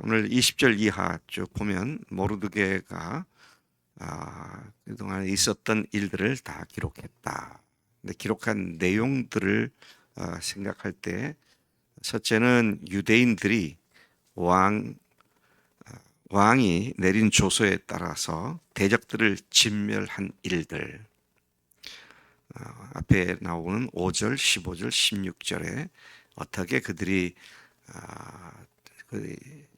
오늘 20절 이하 쭉 보면 모르드게가 그동안 있었던 일들을 다 기록했다. 근데 기록한 내용들을 생각할 때 첫째는 유대인들이 왕 왕이 내린 조서에 따라서 대적들을 진멸한 일들, 앞에 나오는 5절, 15절, 16절에 어떻게 그들이 그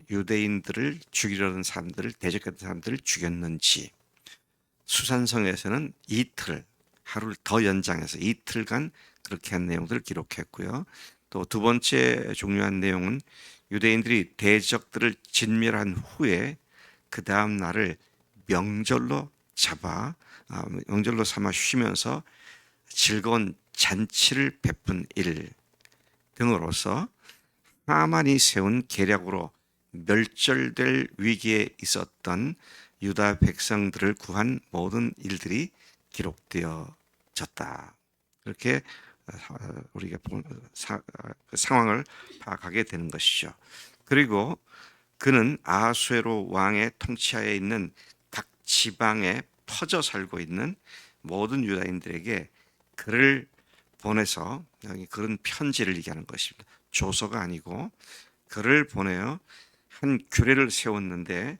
유대인들을 죽이려는 사람들을 대적했던 사람들을 죽였는지, 수산성에서는 이틀, 하루를 더 연장해서 이틀간 그렇게 한 내용들을 기록했고요. 또 두 번째 중요한 내용은 유대인들이 대적들을 진멸한 후에 그 다음 날을 명절로 명절로 삼아 쉬면서 즐거운 잔치를 베푼 일 등으로서 하만이 세운 계략으로 멸절될 위기에 있었던 유다 백성들을 구한 모든 일들이 기록되어졌다. 그렇게 우리가 그 상황을 파악하게 되는 것이죠. 그리고 그는 아하수에로 왕의 통치하에 있는 각 지방에 퍼져 살고 있는 모든 유다인들에게 글을 보내서, 여기 글은 편지를 얘기하는 것입니다. 조서가 아니고 글을 보내어 한 규례를 세웠는데,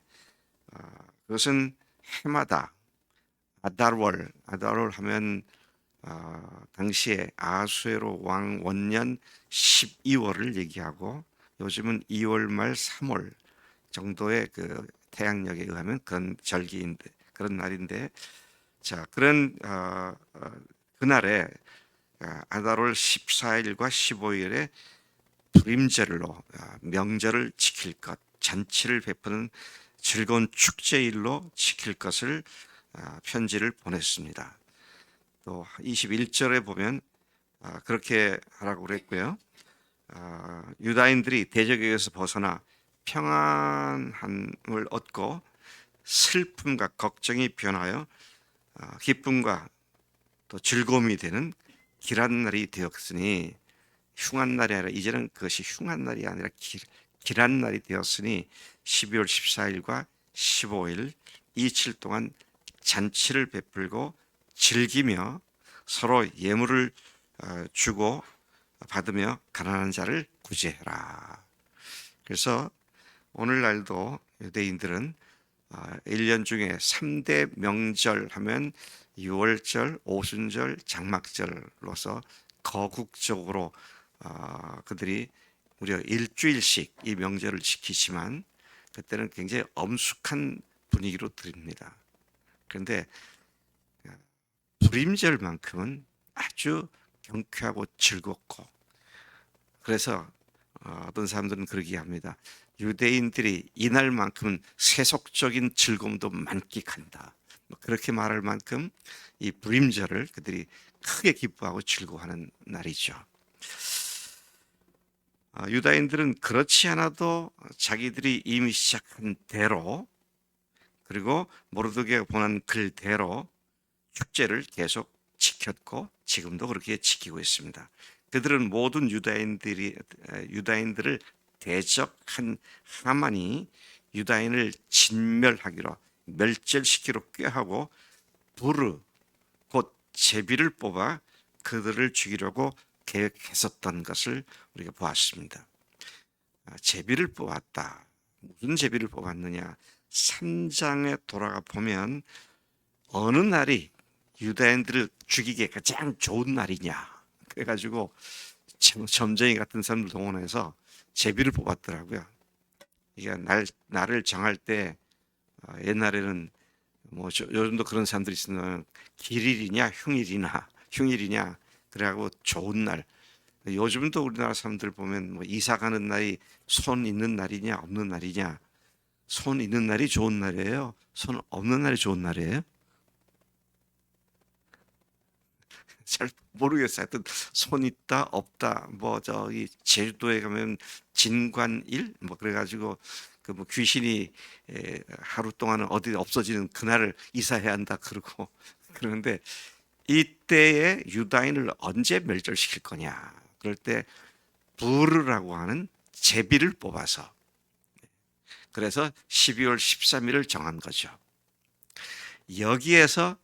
그것은 해마다 아달월 하면 당시에 아하수에로 왕 원년 12월을 얘기하고, 요즘은 2월 말 3월 정도의 그 태양력에 의하면 그런 절기인데, 그런 날인데, 자, 그런 그날에 아달월 14일과 15일에 불임절로 명절을 지킬 것, 잔치를 베푸는 즐거운 축제일로 지킬 것을 편지를 보냈습니다. 또 21절에 보면 그렇게 하라고 그랬고요. 유다인들이 대적에게서 벗어나 평안함을 얻고 슬픔과 걱정이 변하여 기쁨과 또 즐거움이 되는 길한 날이 되었으니, 흉한 날이 아니라 이제는 그것이 흉한 날이 아니라 길한 날이 되었으니 12월 14일과 15일 이틀 동안 잔치를 베풀고 즐기며 서로 예물을 주고 받으며 가난한 자를 구제해라. 그래서 오늘날도 유대인들은 1년 중에 3대 명절 하면 유월절, 오순절, 장막절로서 거국적으로 그들이 무려 일주일씩 이 명절을 지키지만, 그때는 굉장히 엄숙한 분위기로 드립니다. 그런데 불임절만큼은 아주 경쾌하고 즐겁고, 그래서 어떤 사람들은 그러게 합니다. 유대인들이 이날만큼은 세속적인 즐거움도 만끽한다. 그렇게 말할 만큼 이 불임절을 그들이 크게 기뻐하고 즐거워하는 날이죠. 유다인들은 그렇지 않아도 자기들이 이미 시작한 대로, 그리고 모르드게가 보낸 글대로 축제를 계속 지켰고 지금도 그렇게 지키고 있습니다. 그들은 모든 유다인들을 대적한 하만이 유다인을 진멸하기로, 멸절시키기로 꾀하고 부르 곧 제비를 뽑아 그들을 죽이려고 계획했었던 것을 우리가 보았습니다. 제비를 뽑았다. 무슨 제비를 뽑았느냐? 3장에 돌아가 보면 어느 날이 유다인들을 죽이기에 가장 좋은 날이냐, 그래가지고 점쟁이 같은 사람들 동원해서 제비를 뽑았더라고요. 이게 날을 정할 때 옛날에는 뭐 요즘도 그런 사람들이 있으면 길일이냐 흉일이냐 그래가지고 좋은 날. 요즘도 우리나라 사람들 보면 뭐 이사 가는 날이 손 있는 날이냐 없는 날이냐, 손 있는 날이 좋은 날이에요, 손 없는 날이 좋은 날이에요? 잘 모르겠어요. 하여튼 손 있다 없다, 뭐 저기 제주도에 가면 진관일 뭐 그래가지고 그 뭐 귀신이 하루 동안은 어디 없어지는 그날을 이사해야 한다 그러고 그러는데, 이때에 유다인을 언제 멸절시킬 거냐, 그럴 때 부르라고 하는 제비를 뽑아서 그래서 12월 13일을 정한 거죠. 여기에서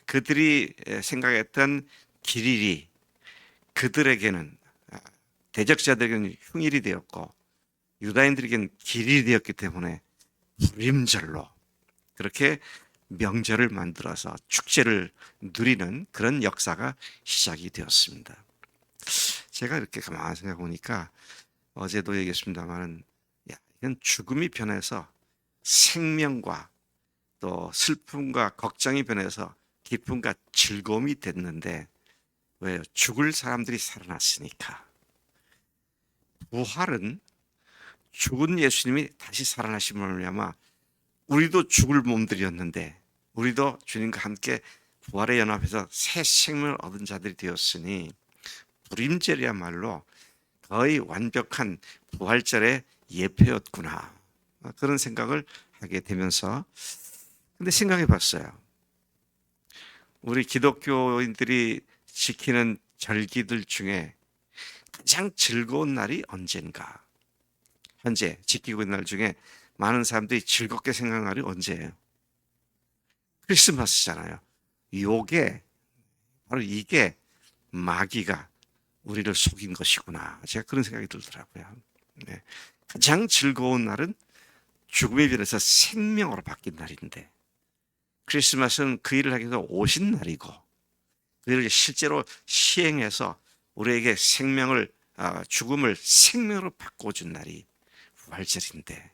그들이 생각했던 길일이 그들에게는 대적자들에게는 휴일이 되었고 유다인들에게는 길일이 되었기 때문에 불임절로 그렇게 명절을 만들어서 축제를 누리는 그런 역사가 시작이 되었습니다. 제가 이렇게 가만히 생각해 보니까 어제도 얘기했습니다만, 이건 죽음이 변해서 생명과 또 슬픔과 걱정이 변해서 기쁨과 즐거움이 됐는데, 왜요? 죽을 사람들이 살아났으니까. 부활은 죽은 예수님이 다시 살아나심으로 말미암아 우리도 죽을 몸들이었는데 우리도 주님과 함께 부활에 연합해서 새 생명을 얻은 자들이 되었으니 불임절이야말로 거의 완벽한 부활절의 예표였구나, 그런 생각을 하게 되면서, 근데 생각해 봤어요. 우리 기독교인들이 지키는 절기들 중에 가장 즐거운 날이 언젠가? 현재 지키고 있는 날 중에 많은 사람들이 즐겁게 생각하는 날이 언제예요? 크리스마스잖아요. 요게 바로 이게 마귀가 우리를 속인 것이구나, 제가 그런 생각이 들더라고요. 네. 가장 즐거운 날은 죽음에 비해서 생명으로 바뀐 날인데, 크리스마스는 그 일을 하기 위해서 오신 날이고 그 일을 실제로 시행해서 우리에게 생명을, 죽음을 생명으로 바꿔준 날이 부활절인데,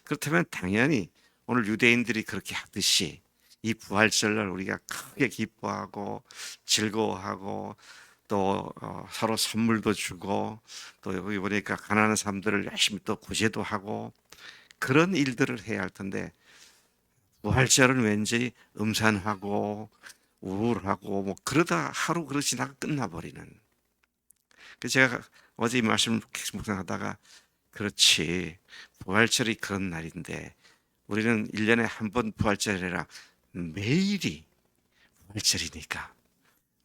그렇다면 당연히 오늘 유대인들이 그렇게 하듯이 이 부활절날 우리가 크게 기뻐하고 즐거워하고 또 서로 선물도 주고 또 여기 보니까 가난한 사람들을 열심히 또 구제도 하고 그런 일들을 해야 할 텐데, 부활절은 왠지 음산하고 우울하고 뭐 그러다 하루 그러 지나가 끝나버리는. 그래서 제가 어제 이 말씀을 계속 묵상하다가, 그렇지, 부활절이 그런 날인데 우리는 1년에 한 번 부활절이 아니라 매일이 부활절이니까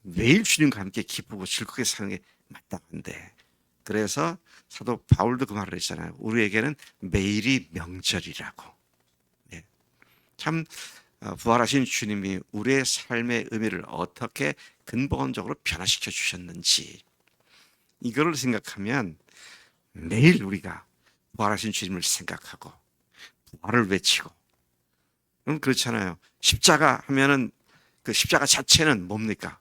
매일 주님과 함께 기쁘고 즐겁게 사는 게 마땅한데, 그래서 사도 바울도 그 말을 했잖아요. 우리에게는 매일이 명절이라고. 네. 참, 부활하신 주님이 우리의 삶의 의미를 어떻게 근본적으로 변화시켜 주셨는지 이거를 생각하면 매일 우리가 부활하신 주님을 생각하고 부활을 외치고, 그럼 그렇잖아요. 십자가 하면은 그 십자가 자체는 뭡니까?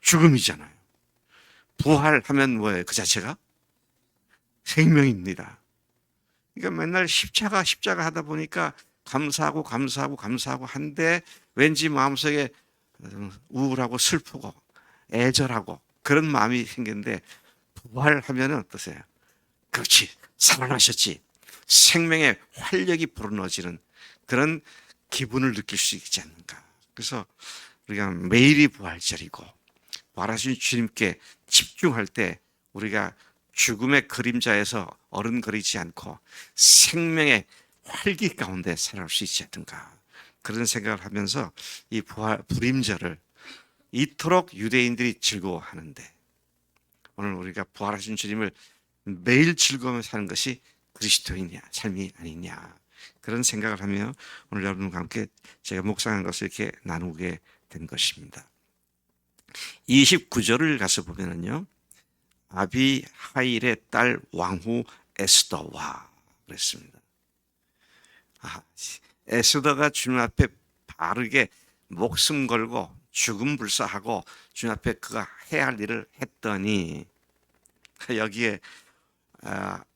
죽음이잖아요. 부활하면 뭐예요? 그 자체가 생명입니다. 그러니까 맨날 십자가 하다 보니까 감사하고 한데 왠지 마음속에 우울하고 슬프고 애절하고 그런 마음이 생기는데, 부활하면은 어떠세요? 그렇지, 살아나셨지. 생명의 활력이 불어넣어지는 그런 기분을 느낄 수 있지 않는가. 그래서 우리가 매일이 부활절이고 부활하신 주님께 집중할 때 우리가 죽음의 그림자에서 어른거리지 않고 생명의 활기 가운데 살아갈 수 있지 않는가, 그런 생각을 하면서 이 불임절을 이토록 유대인들이 즐거워하는데 오늘 우리가 부활하신 주님을 매일 즐거우면서 사는 것이 그리스도인이냐 삶이 아니냐, 그런 생각을 하며 오늘 여러분과 함께 제가 묵상한 것을 이렇게 나누게 된 것입니다. 29절을 가서 보면은요, 아비하일의 딸 왕후 에스더와 그랬습니다. 에스더가 주님 앞에 바르게 목숨 걸고 죽음 불사하고 주님 앞에 그가 해야 할 일을 했더니, 여기에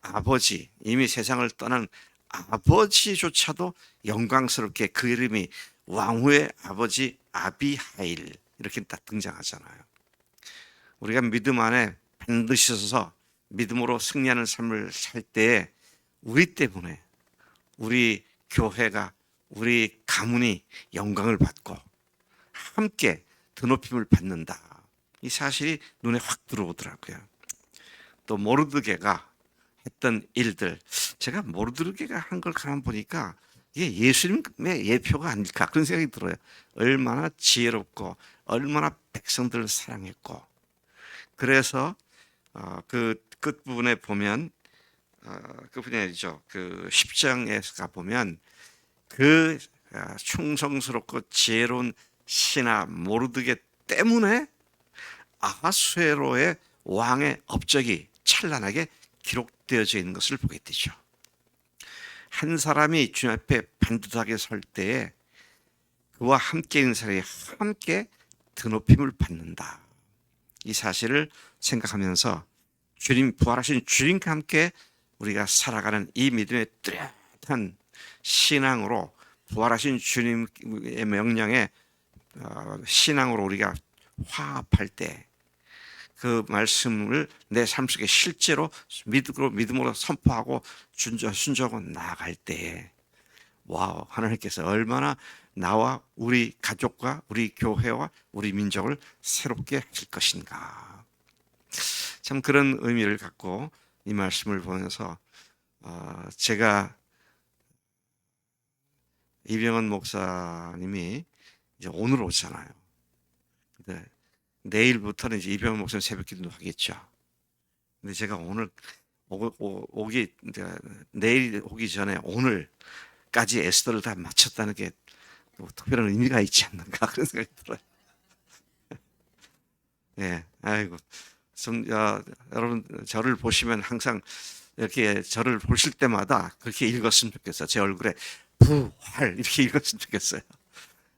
아버지, 이미 세상을 떠난 아버지조차도 영광스럽게 그 이름이 왕후의 아버지 아비하일 이렇게 딱 등장하잖아요. 우리가 믿음 안에 반드시 서서 믿음으로 승리하는 삶을 살 때에 우리 때문에 우리 교회가, 우리 가문이 영광을 받고 함께 드높임을 받는다, 이 사실이 눈에 확 들어오더라고요. 또 모르드게가 했던 일들, 제가 모르드게가 한 걸 가만 보니까 이게 예수님의 예표가 아닐까 그런 생각이 들어요. 얼마나 지혜롭고 얼마나 백성들을 사랑했고, 그래서 그 끝부분에 보면 그분이 아니죠. 그 10장에 가보면 그 충성스럽고 지혜로운 신하 모르드게 때문에 아하수에로의 왕의 업적이 찬란하게 기록되어져 있는 것을 보게 되죠. 한 사람이 주님 앞에 반듯하게 설 때에 그와 함께 있는 사람이 함께 드높임을 받는다. 이 사실을 생각하면서 주님, 부활하신 주님과 함께 우리가 살아가는 이 믿음의 뚜렷한 신앙으로, 부활하신 주님의 명령에 신앙으로 우리가 화합할 때 그 말씀을 내 삶 속에 실제로 믿음으로 선포하고 순종하고 나아갈 때에 와우, 하나님께서 얼마나 나와 우리 가족과 우리 교회와 우리 민족을 새롭게 하실 것인가. 참 그런 의미를 갖고 이 말씀을 보면서 제가 이병헌 목사님이 이제 오늘 오잖아요. 근데 내일부터는 이제 이병헌 목사님 새벽기도 하겠죠. 근데 제가 오늘 오기 이제 내일 오기 전에 오늘까지 에스더를 다 마쳤다는 게 특별한 의미가 있지 않는가 그런 생각이 들어요. 예, 아이고, 여러분 저를 보시면 항상 이렇게 저를 보실 때마다 그렇게 읽었으면 좋겠어요. 제 얼굴에 부활 이렇게 읽었으면 좋겠어요.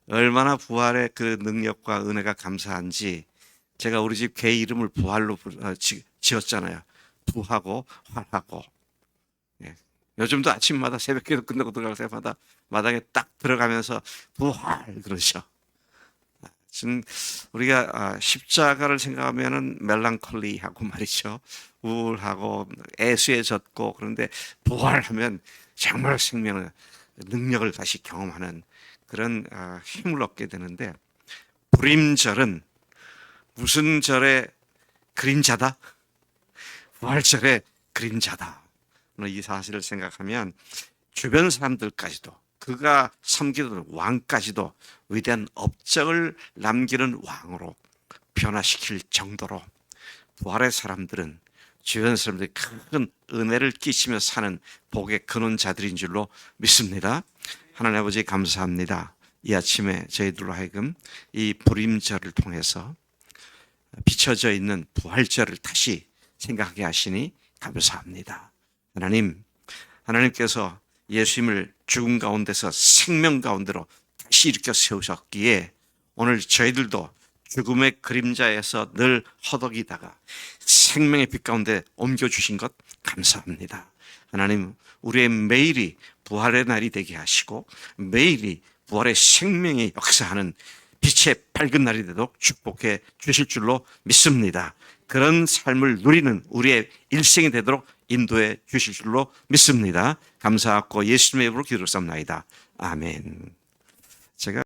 얼마나 부활의 그 능력과 은혜가 감사한지. 제가 우리 집 개 이름을 부활로 지었잖아요. 부하고 활하고. 예. 요즘도 아침마다 새벽기도 끝나고 들어갈 때마다 마당에 딱 들어가면서 부활 그러죠. 지금 우리가 십자가를 생각하면은 멜랑콜리하고 말이죠. 우울하고 애수해졌고, 그런데 부활하면 정말 생명의 능력을 다시 경험하는 그런 힘을 얻게 되는데, 불임절은 무슨 절의 그림자다? 부활절의 그림자다. 이 사실을 생각하면 주변 사람들까지도, 그가 섬기던 왕까지도 위대한 업적을 남기는 왕으로 변화시킬 정도로 부활의 사람들은 주변 사람들이 큰 은혜를 끼치며 사는 복의 근원자들인 줄로 믿습니다. 하나님 아버지 감사합니다. 이 아침에 저희들로 하여금 이 불임절을 통해서 비춰져 있는 부활절을 다시 생각하게 하시니 감사합니다. 하나님께서 예수님을 죽음 가운데서 생명 가운데로 다시 일으켜 세우셨기에 오늘 저희들도 죽음의 그림자에서 늘 허덕이다가 생명의 빛 가운데 옮겨주신 것 감사합니다. 하나님, 우리의 매일이 부활의 날이 되게 하시고 매일이 부활의 생명이 역사하는 빛의 밝은 날이 되도록 축복해 주실 줄로 믿습니다. 그런 삶을 누리는 우리의 일생이 되도록 인도해 주실 줄로 믿습니다. 감사하고 예수님의 이름으로 기도를 쌉나이다. 아멘. 제가